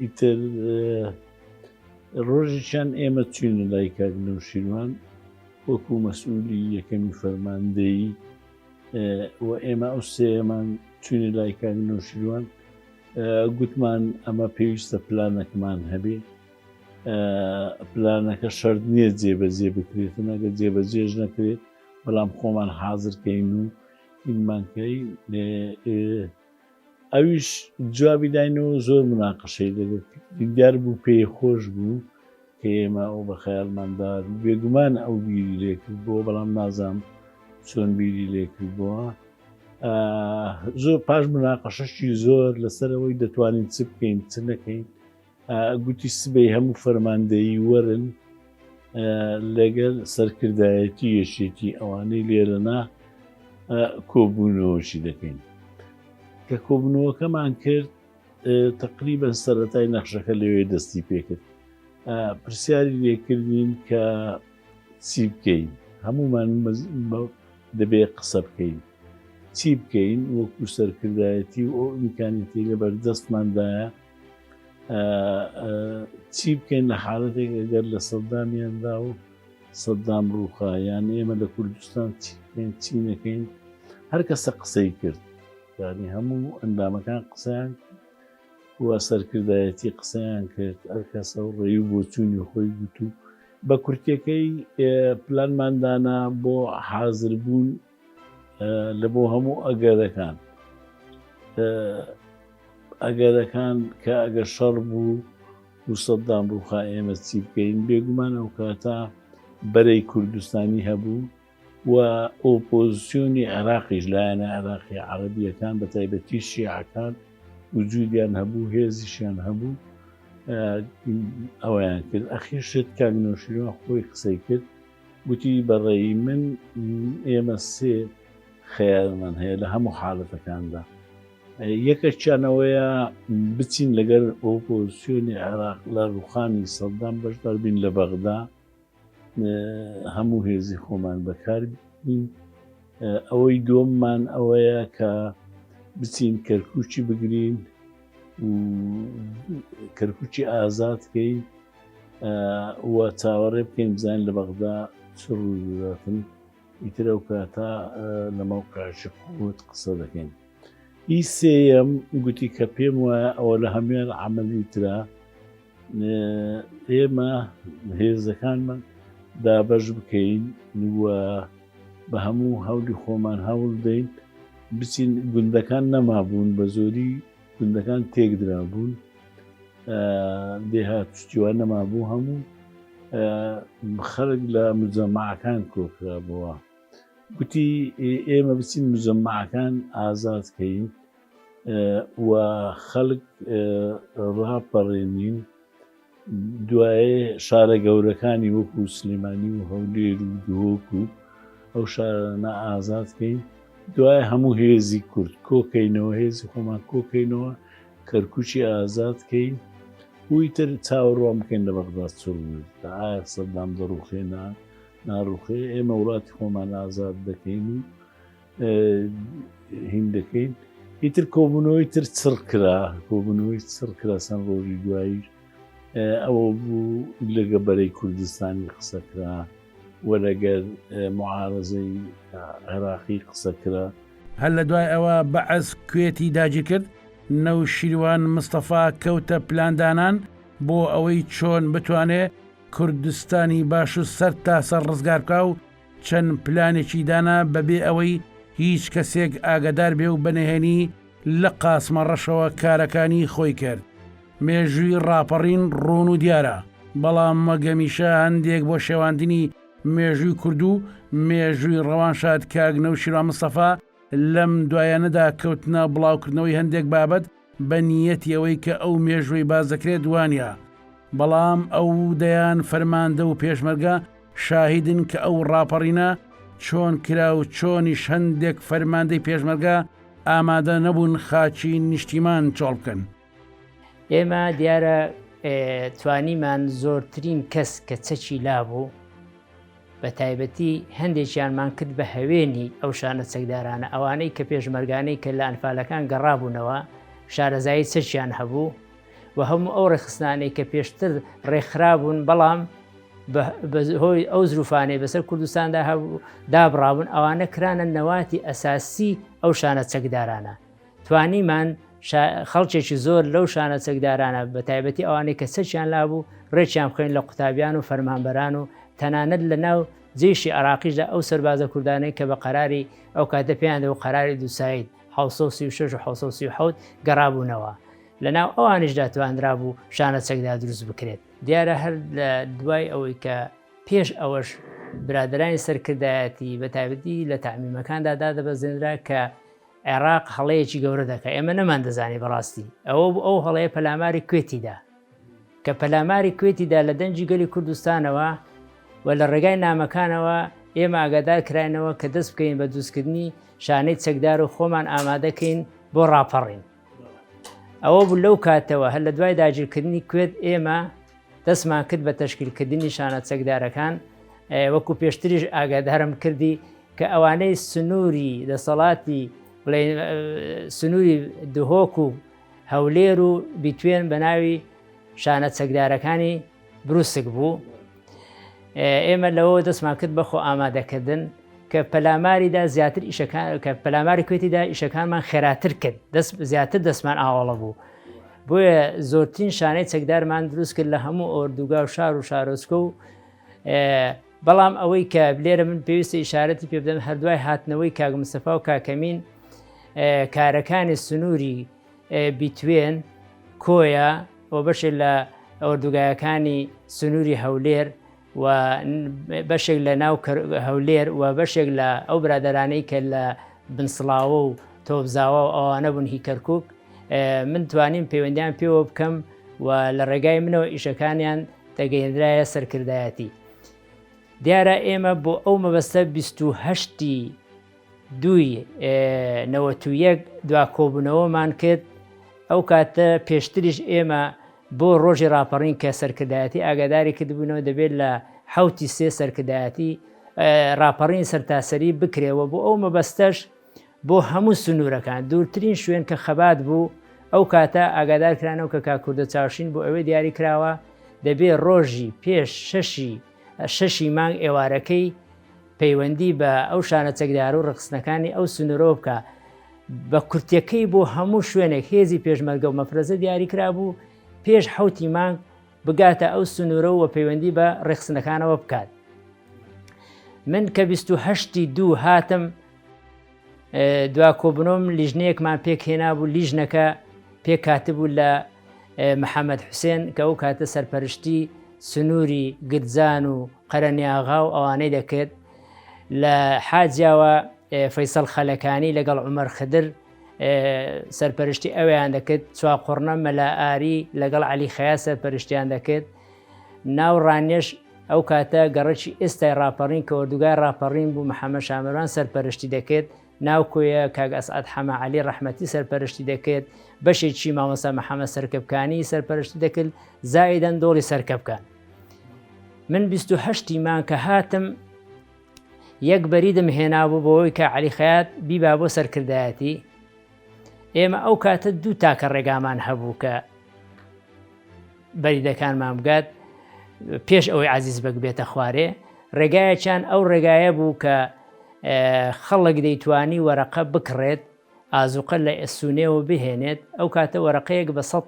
ئیتر ڕۆژێکیان ئێمە چوینە لای کاک نەوشیروان وەکو مەسئولی یەکەمی فەرماندەیی و ئێمە ئەو سێمان چوینە لای کاک نەوشیروان گوتمان ئەمە پێویستە پلانەکەمان هەبێ پلانەکە شەرت نییە جێبەجێ بکرێتن ئەگە جێبەجێژ نەکرێت بەڵام خۆمان حازرکەین و ئینمانکەی ئەویش جوابی داینەوە زۆر مناقەشەی لەگەڵ دیار بوو پێی خۆش بوو کە ئێمە ئەو بە خەیاڵماندار بێگومان ئەو بیری لێکرد بۆ بەڵام نازام چۆن بیری لێکردبووە زۆر پاش مناقەشەشی زۆر لەسەرەوەی دەتوانین چ بکەین چ نەکەین گوتی سبەی هەموو فەرماندەیی وەرن لەگەڵ سەرکردایەتی یەشێتی ئەوانەی لێرەنا کۆبوونەوەشی دەکەین کە کۆبوونەوەکەمان کرد تقریبەن سەرەتای نەخشەکە لەوێ دەستی پێکرد پرسیاری لێکردین کە چی بکەین هەمومان دەبێ قسە بکەین چی بکەین وەکو سەرکردایەتی و ئەو ئیمکانیەتی لە بەردەستماندایە چی بکەین لە حاڵەتێک ئەگەر لە سەدامیاندا و سەدام ڕووخا یان ئێمە لە کوردستان چی بکەین چی نەکەین هەر کەسە قسەی کرد ینی هەموو ئەندامەکان قسەیان وە سەرکردایەتی قسەیان کرد هەر کەسە و ڕێی و بۆچوونی خۆی گوت و بە کورتەکەی پلانماندانا بۆ حازربوون لە بۆ هەموو ئەگەرەکان کە ئەگەر شەڕ بوو و سەدام ڕووخا ئێمە چی بکەین بێگومان ئەو کاتە بەرەی کوردستانی هەبوو و ئۆپۆزیسیۆنی عێراقیش لایەنە عێراقی عەرەبیەکان بە تایبەتی شیعەکان وجودیان هەبوو هێزیشیان هەبوو ئەویان کرد ئەخیر شت کاک نەوشیروان خۆی قسەی کرد گوتی بەڕێی من ئێمە سێ خەیارمان هەیە لە هەموو حاڵەتەکاندا یەکەشیانەوەیە بچین لەگەر ئۆپۆزیسیۆنی عێراق لە ڕووخانی سەدام بەشدار بین لە بەغدا هەموو هێزی خۆمان بەکار بین ئەوەی دووەممان ئەوەیە کە بچین کەرکووکی بگرین و کەرکووکی ئازاد بکەین و چاوەڕێ بکەین بزانین لە بەغدا چ ڕوودەداتن ئیتر ئەو کاتە لە مەوقعشی قووت قسە دەکەین ئی سێیەم گوتی کە پێم وایە ئەوە لە هەمویان عەمەلی ترا ئێمە هێزەکانمان دابەش بکەین وە بە هەموو هەولی خۆمان هەوڵ دەین بچین گوندەکان نەمابوون بە زۆری گوندەکان تێکدرابوون دێهات پشتیوان نەمابوو هەموو خەڵک لە مجەمەعەکان کۆکرابووە گوتی ئێمە بچین مجەمەعەکان ئازادکەین و خەڵک ڕاپەڕێنین دوایێ شارە گەورەکانی وەکو سلێمانی و هەولێر و دهۆک و ئەو شارانە ئازادکەین دوای هەموو هێزی کورد کۆکەینەوە هێزی خۆمان کۆکەینەوە کەرکوچی ئازادکەین وی تر چاوەڕوان بکەین لە بەغداد چۆ ئایا سەدام دەڕوخێ ناڕوخێ ئێمە وڵاتی خۆمان ئازاد دەکەین و هین دەکەین ئیتر کۆبوونەوەی تر کۆبوونەوەی چڕ کرا سەن ڕۆژی دواییش ئەوە بوو لەگە بەرەی کوردستانی قسەکرا وە لەگەر معارەزەی عێراقی قسەکرا. هەر لە دوای ئەوە بەعەز کوێتی داگیر کرد نەوشیروان مستەفا کەوتە پلاندانان بۆ ئەوەی چۆن بتوانێت کوردستانی باش و سەر تا سەر ڕزگار بکە و چەند پلانێکی دانا بەبێ ئەوەی هیچ کەسێک ئاگدار بێ و بەنهێنی لە قاسمە ڕەشەوە کارەکانی خۆی کرد. مێژووی ڕاپەڕین ڕوون و دیارە، بەڵام مەگەمیشە هەندێک بۆ شێواندنی مێژووی کورد و مێژووی ڕەوانشاد کاک نەوشیروان مستەفا لەم دوایانەدا کەوتنە بڵاوکردنەوەی هەندێک بابەت بە نیەتی ئەوەی کە ئەو مێژووی باز دەکرێت وانە، بەڵام ئەو دەیان فەرماندە و پێشمەرگە شاهیدن کە ئەو ڕاپەڕینە چۆن کرا و چۆنیش هەندێک فەرماندەی پێشمەرگە ئامادە نەبوون خاچی نیشتیمان چۆڵ بکەن. ئێمە دیارە توانیمان زۆرترین کەس کە چەکی لابوو بە تایبەتی هەندێکیانمان کرد بە هەوێنی ئەو شانە چەکدارانە ئەوانەی کە پێشمەرگانەی کە لە ئەنفالەکان گەڕابوونەوە شارەزایی چەکیان هەبوو و هەموو ئەو ڕێخستانەی کە پێشتر ڕێکخرابوون بەڵام هۆی ئەو زروفانەی بەسەر کوردستاندا هەبوو دابڕابوون ئەوانە کرانە نەواتی ئەساسی ئەو شانە چەکدارانە. توانیمان خەڵکێکی زۆر لەو شانە چەکدارانە بە تایبەتی ئەوانەی کە سەرچیان لابوو ڕێکیان بخۆین لە قوتابیان و فەرمانبەران و تەنانەت لە ناو جێشی عراقیشدا ئەو سەربازە کوردانەی کە بە قەراری ئەو کاتە پێیان دەوە قەراری دووسایید 1936 و 1937 گەڕابوونەوە لە ناو ئەوانشدا توانرا بوو شانە چەکدا دروست بکرێت. دیارە هەر لە دوای ئەوەی کە پێش ئەوەش برادرانی سەرکردایەتی بە تایبەتی لە تەعمیمەکاندا دادەبەزێنرا کە عێراق هەڵەیەکی گەورە دەکات ئێمە نەمان دەزانی بەڕاستی ئەوە ئەو هەڵەیە پەلاماری کوێتیدا کە پەلاماری کوێتیدا لە دەنجی گەلی کوردستانەوە و لە ڕێگای نامەکانەوە ئێمە ئاگادار کراینەوە کە دەست بکەین بە دروستکردنی شانەی چەکدار و خۆمان ئامادەکەین بۆ ڕاپەڕین. ئەوە بوو لەو کاتەوە هەر لە دوای داگیرکردنی کوێت ئێمە دەستمان کرد بە تەشکیلکردنی شانە چەکدارەکان وەکو پێشتریش ئاگادارم کردی کە ئەوانەی سنووری دەسەڵاتی سنووری دهۆک و هەولێر و بیتوێن بە ناوی شانە چەکدارەکانی بروسک بوو. ئێمە لەوە دەستمان کرد بەخۆ ئامادەکردن کە پەلاماریدا زیاتر ئیشەکان کە پەلاماری کوێتیدا ئیشەکانمان خێراتر کرد زیاتر دەستمان ئاوەڵە بوو بۆیە زۆرترین شانەی چەکدارمان دروست کرد لە هەموو ئۆردوگا و شار و شارۆچکە و بەڵام ئەوەی کە لێرە من پێویستە ئیشارەتی پێ بدەم هەردوای هاتنەوەی کاک مستەفا و کاکەمین کارەکانی سنووری بیتوێن کۆیە و بەشێک لە ئۆردوگایەکانی سنووری هەولێر و بەشێک لە ناو هەولێر و بەشێک لە ئەو برادەرانەی کە لە بنسڵاوە و تۆبزاوە و ئەوانە بوون هی کەرکک من توانیم پەیوەندیان پێوە بکەم و لە ڕێگای منەوە ئیشەکانیان دەگەیەنرایە سەرکردایەتی. دیارە ئێمە بۆ ئەو مەبەستە 28 دوی 91 دوا کۆبوونەوەمان کرد ئەو کاتە پێشتریش ئێمە بۆ ڕۆژی ڕاپەڕین کە سەرکردایەتی ئاگاداری کردبوونەوە دەبێت لە 7 سەرکردایەتی ڕاپەڕین سەرتاسەری بکرێەوە بۆ ئەو مەبەستەش بۆ هەموو سنوورەکان دوورترین شوێن کە خەبات بوو ئەو کاتە ئاگادارکرانەوە کە کاکوردە چاوشین بۆ ئەوەی دیاری کراوە دەبێت ڕۆژی پێش شەشی مانگ ئێوارەکەی پەیوەندی بە ئەو شانە چەکدار و ڕقسنەکانی ئەو سنوورۆ بکە بە کورتەکەی بۆ هەموو شوێنێک هێزی پێشمەرگە و مەفرەزە دیاری کرابوو پێش 7 مانگ بگاتە ئەو سنوورە و پەیوەندی بە ڕێخستنەکانەوە بکات. من کە 28 دوو هاتم دوا کۆبنۆم لیژنەیەکمان پێک هێنابوو لیژنەکە پێک کاتبوو لە محەممەد حوسێن کە ئەو کاتە سەرپەرشتی سنووری گرجان و قەرەنیاغا و ئەوانەی دەکرد لە حاجیاوە فەیسەڵ خەلەکانی لەگەڵ عومەر خدر سەرپەرشتی ئەویان دەکرد چواقڕنە مەلائاری لەگەڵ عەلی خەیا سەرپەرشتیان دەکرد ناو ڕانێش ئەو کاتە گەڕەکی ئێستای ڕاپەڕین کە ئۆردوگای ڕاپەڕین بوو محەممەد شامەروان سەرپەرشتی دەکرد ناوکۆیە کاک ئەسعەد حەماعەلی ڕەحمەتی سەرپەرشتی دەکرد بەشێکی مامۆستا محەممەد سەرکەبکانی سەرپەرشتی دەکرد زائیدەن دۆڵی سەرکەبکان من 28 مان کە هاتم یەک بەریدم هێنابوو بۆەوەی کە عەلی خەیات بیبا بۆ سەرکردایەتی ئێمە ئەو کاتە دوو تاکە ڕێگامان هەبوو کە بەریدەکانمان بگات پێش ئەوەی عەزیز بەگ بێتە خوارێ ڕێگایەکیان ئەو ڕێگایە بوو کە خەڵک دەیتوانی وەرەقە بکڕێت ئازوقە لە سونێەوە بهێنێت ئەو کاتە وەرەقەیەک بە 100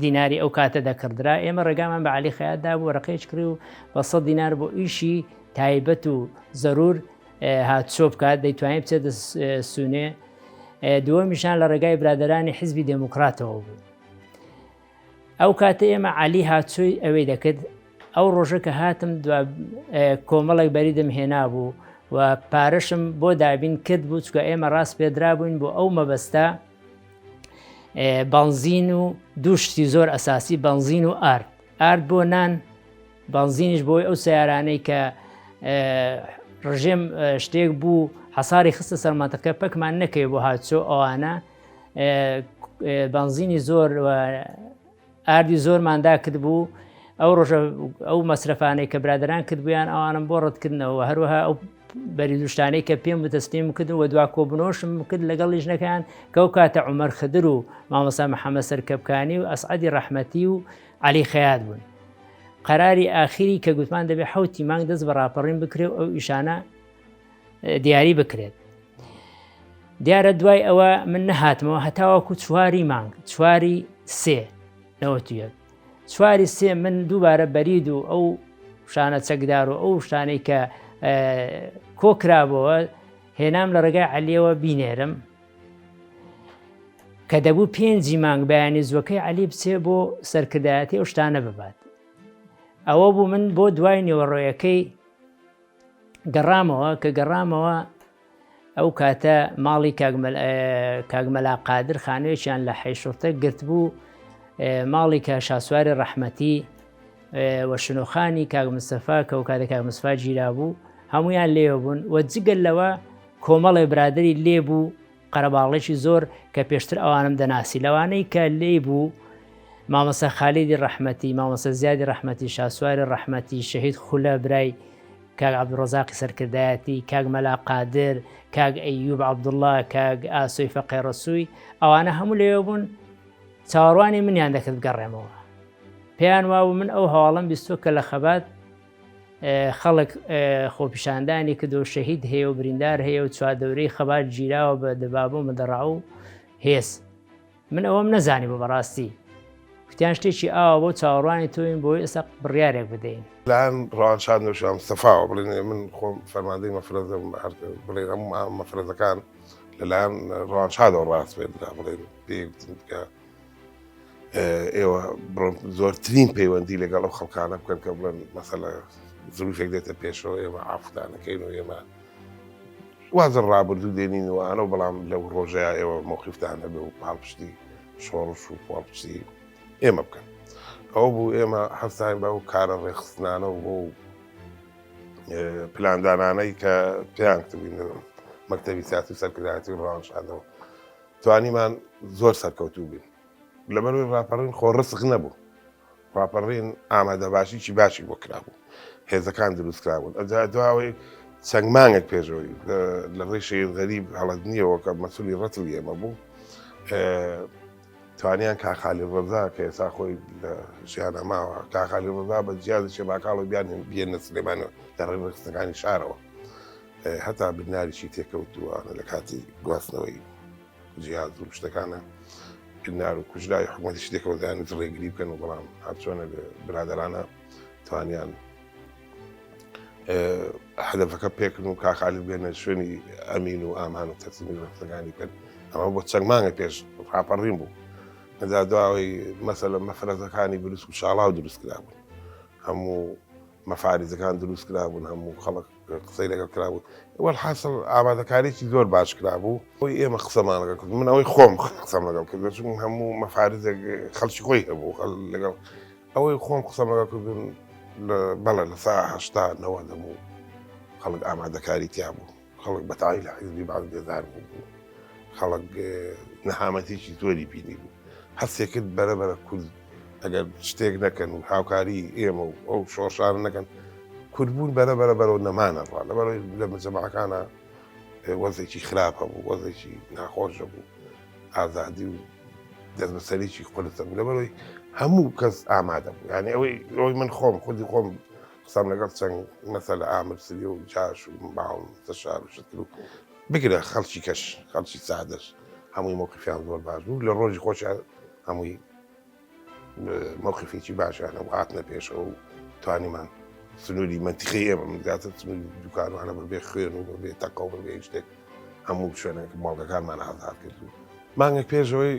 دیناری ئەو کاتە دەکردرا ئێمە ڕێگامان بە عەلی خەیاتدا بوو وەرەقەیەک کڕی و بە 100 دینار بۆ ئیشی تایبەت و زەرور هاتچۆ بکات دەیتوانێت بچێتە سونێ دووەمیشان لە ڕێگای برادەرانی حیزبی دموکراتەوە بوو ئەو کاتە ئێمە عەلی هاتچۆی ئەوەی دەکرد ئەو ڕۆژە کە هاتم کۆمەڵێک بەریدم هێنا بوو و پارەشم بۆ دابین کرد بوو چکە ئێمە ڕاست پێدرا بووین بۆ ئەو مەبەستە بەنزین و دوو شتی زۆر ئەساسی بەنزین و ئارد بۆ نان بەنزینیش بۆی ئەو سیارانەی کە ڕژێم شتێک بوو حەساری خستە سەرمەتەکە پەکمان نەکەوێت بۆ هاتچۆ ئەوانە بەنزینی زۆر ئاردی زۆرماندا کرد بوو ئەو ڕۆژە ئەو مەسرفانەی کە برادران کردبوویان ئەوانم بۆ ڕەتکردنەوە هەروەها ئەو بەریدوشتانەی کە پێم بتەستیم کردن و دوا کۆبنەوەشم کرد لەگەڵی ژنەکان کە ئەو کاتە عومەر خدر و مامۆستا محەممەد سەرکەبکانی و ئەسعەدی ڕەحمەتی و عەلی خەیات بوون قەراری ئاخری کە گوتمان دەبێت 7 مانگ دەست بە ڕاپەڕین بکرێت و ئەو ئیشانە دیاری بکرێت دیارە دوای ئەوە من نەهاتمەوە هەتاوەکو 4 مانگ 4 سێ 91 4 سێ من دووبارە بەرید و ئەو شانە چەکدار و ئەو شانەی کە کۆکرابەوە هێنام لە ڕێگای عەلیەوە بینێرم کە دەبوو 5 مانگ بەیانی زوەکەی عەلی بچێ بۆ سەرکردایەتی ئەو شتانە ببات ئەوە بوو من بۆ دوای نێوەڕۆیەکەی گەڕامەوە کە گەڕامەوە ئەو کاتە ماڵی کاگمەلا قادر خانوێکیان لە حەیشورتە گرت بوو ماڵی کە شاسواری ڕەحمەتی وە شنۆخانی کاگ مستەفا کە ئەو کاتە کاگ مستەفا گیرا بوو هەمویان لێوە بوون وە جگەل لەوە کۆمەڵی برادری لێ بوو قەرەباڵێکی زۆر کە پێشتر ئەوانم دەناسی لەوانەی کە لێ بوو مامۆستا خالیدی ڕەحمەتی مامۆستا زیادی ڕەحمەتی شاسواری ڕەحمەتی شەهید خولە برای کاگ عەبدوڕەزاقی سەرکردایەتی کاگ مەلا قادر کاگ ئەیوب عەبدوڵڵا کاگ ئاسۆی فەقێ ڕەسووی ئەوانە هەموو لێوە بوون چاوەڕوانی منیان دەکرد بگەڕێمەوە پێیان وابوو من ئەو هەواڵم بیستۆ کە لە خەبات خەڵک خۆپیشاندانی کردو شەهید هەیە و بریندار هەیە و چوادەورەی خەبات گیراوە بە دەبابە و مەدەڕا و هێز من ئەوەم نەزانی بۆ بەڕاستی کوتیان شتێکی ئاوە بۆ چاوەڕوانی تۆین بۆی ئێستا بڕیارێک بدەین الان ڕەوانشاد نەوشام مستەفاوە بڵێن من خۆم فەرماندەی مەفرەزم بڵێن هەموو مەفرەزەکان لەلایەن ڕەوانشادەوە ڕاست بێت بڵێن پێی کە ئێوە زۆرترین پەیوەندی لەگەڵ ئەو خەڵکانە بکەن کە بڵێن مەسەلە زروفێک دێتە پێشەوە ئێمە ئافودانەکەین و ئێمە وازە ڕابردوو دێنینەوەوانە و بەڵام لەو ڕۆژەیە ئێوە مۆقیفتان هەبێ و پاڵپشتی شۆڕش و پاڵپشتی ئێمە بکەن ئەوە بوو ئێمە هەستاین بە ئەو کارە ڕێخستنانە و بۆ پلاندانانەی کە پێیان کردبووین مەکتەبی سیاسی و سەرکردایەتی و ڕەوانشادەوە توانیمان زۆر سەرکەوتوو بین لەبەرەوەی ڕاپەڕین خۆڕسق نەبوو ڕاپەڕین ئامادەباشیی باشی بۆ کرابوو هێزەکان دروست کرابوون ئەجا دواوەی چەند مانگێک پێشەوەی لە ڕێی شەید غەریب هەڵەت نییەوە کە مەسوولی ڕەتڵی ئێمە بوو توانیان کاخالی ڕەزا کە ئێستا خۆی لە ژیانە ماوە کاخالی ڕەزا بە جیازی شێباکاڵی بیان بێنە سلێمانەوە لە ڕێی ڕێخستنەکانی شارەوە هەتا بناریشی تێکەوتووانە لە کاتی گواستنەوەی جیاز و شتەکانە بنار و کوژرای حکوومەتیش دێکەوە دایانێت ڕێگری بکەن و بەڵام هاتچۆنە برادەرانە توانیان هەدەفەکە پێکردن و کاخالی بێنە شوێنی ئەمین و ئامان و تەرسیمی ڕێخستەکانی کرد ئەمە بۆ چەند مانگە پێش ڕاپەڕین بوو ئەجا دواوەی مەسەلە مەفرەزەکانی بروس و شاڵاو دروست کرابوون هەموو مەفارزەکان دروست کرابوون هەموو خەڵک قسەی لەگەڵ کرابوو وەڵحاصل ئامادەکاریی زۆر باش کرابوو ئەوی ئێمە قسەمان لەگەڵ کرد من ئەوەی خۆم قسەم لەگەڵ کرد چون هەموو مەفارزێک خەڵکی خۆی هەبوو لەگەڵ ئەوەی خۆم قسەم لەگەڵ کردن بەڵێ لە سا 80 90 دەبوو خەڵک ئامادەکاری تیا بوو خەڵک بەتاوی لە حیزبی باز بێزار بوو خەڵک نەهامەتێکی زۆری بینی بوو هەستێک کرد بەرەبەرە کورد ئەگەر شتێک نەکەن و هاوکاری ئێمە و ئەو شۆشان نەکەن کوردبوون بەرەبەرە بەرەوە نەمانەڕوا لەبەرەوەی لە مجەماعەکانە وەزێکی خراپە بوو وەزێکی ناخۆشە بوو ئازادی و دەست بەسەریکی قولتە بوو لەبەرەوەی هەموو کەس ئامادە بوو یعنی ئەوەی من خۆم خودی خۆم قسەم لەگەڵ چەند مەسەلە ئامر سری و جاش و باوم سەشار و شت کرد و بگرە خەڵکی کەش خەڵکی سادەش هەمووی مووقفیان زۆر باش بوو لە ڕۆژی خۆشیان هەمووی مووقفێکی باشیانە و هاتنە پێشەوە و توانیمان سنووری منتیقی ئێمە من زیاتر سنووری دوکانوانە بەبێ خوێن و بەبێ تەقە و بەبێ شتێک هەموو شوێنێک ماڵگەکانمان ئازاد کرد و مانگێک پێشەوەی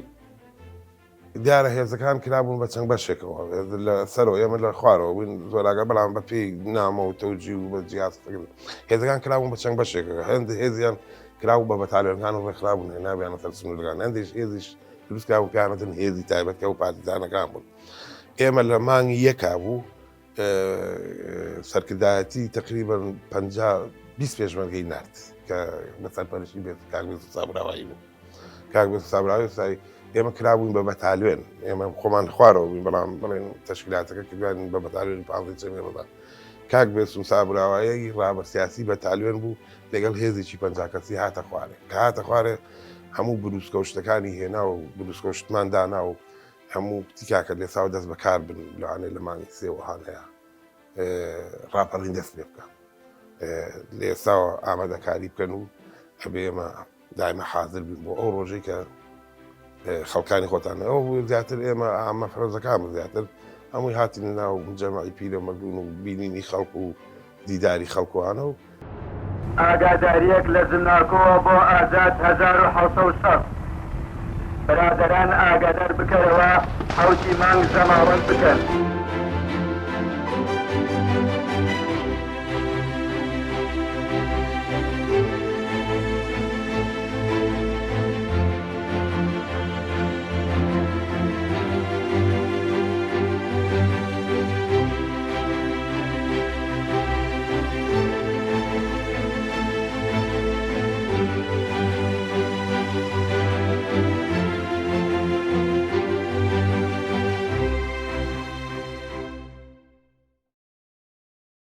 دیارە هێزەکان کرابوون بە چەند بەشێکەوە لە سەرەوە ئێمە لە خوارەوە بووین زۆراگە بەڵام بە پێی نامە و تەوجی و بە جیاستەکرد هێزەکان کرابوون بە چەند بەشێکەوە هەند هێزیان کراو بە بەتالێنەکان و ڕێکخرابوون نابیانە سەر سنوورەکان هەندێک هێزیش دروست کرا و پیانەتن هێزی تایبەتکە و پارتیزانەکان بوون ئێمە لە مانگی یەکا بوو سەرکردایەتی تقریبا 20 پێشمەرگەی نرد کە بە سەرپەرشتی بێت کاک سابراوایی بوو کاک سابراوی سای ئێمە کرابووین بە بەتالوێن ئێمە خۆمان خوارەوە بووین بەڵام بڵێن تەشکیلاتەکە کردوانین بە بەتالوێنی پانزەی چەمێڵەدا کاک بێسوم سابراوایی ڕابەر سیاسی بەتالوێن بوو لەگەڵ هێزێکی 50 کەسی هاتە خوارێ کە هاتە خوارێ هەموو بروسکەوشتەکانی هێنا و بروسکەوشتمان دانا و هەموو تیکاکە لێساوە دەست بەکار بن لەوانەیە لە مانگی سێوەهان هەیە ڕاپەڕین دەست پێ بکەن لێساوە ئامادەکاری بکەن و ئەبێ ئێمە دایمە حاضر بین بۆ ئەو ڕۆژەی کە خەڵکانی خۆتان ئەو زیاتر ئێمە ئامە فەرزەکان زیاتر هەمووی هاتین ناو جەماعی پیرەمەردون و بینینی خەڵک و دیداری خەڵکوانە و ئاگاداریەک لە زمناکۆوە بۆ ئازاد 1970 برادران ئاگادار بکەرەوە حوتی مانگ زەماوەند بکەن